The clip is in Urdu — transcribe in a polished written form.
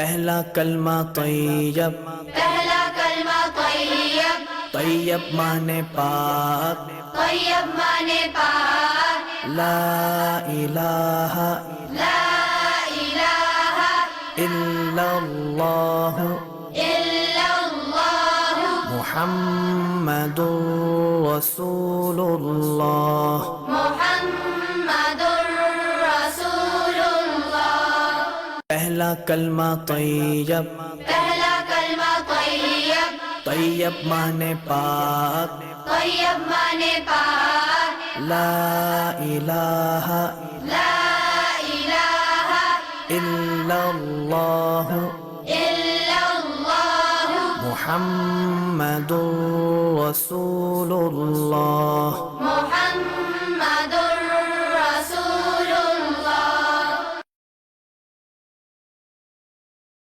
پہلا کلمہ طیب، پہلا کلمہ طیب، طیب مانے پاک، طیب مانے پاک، لا الہ لا الہ الا اللہ الا اللہ محمد رسول اللہ۔ محمد رسول اللہ۔ پہلا کلمہ طیب، پہلا کلمہ طیب، طیب مانے پاک، طیب مانے پاک، لا الہ لا الہ الا اللہ الا اللہ محمد رسول اللہ۔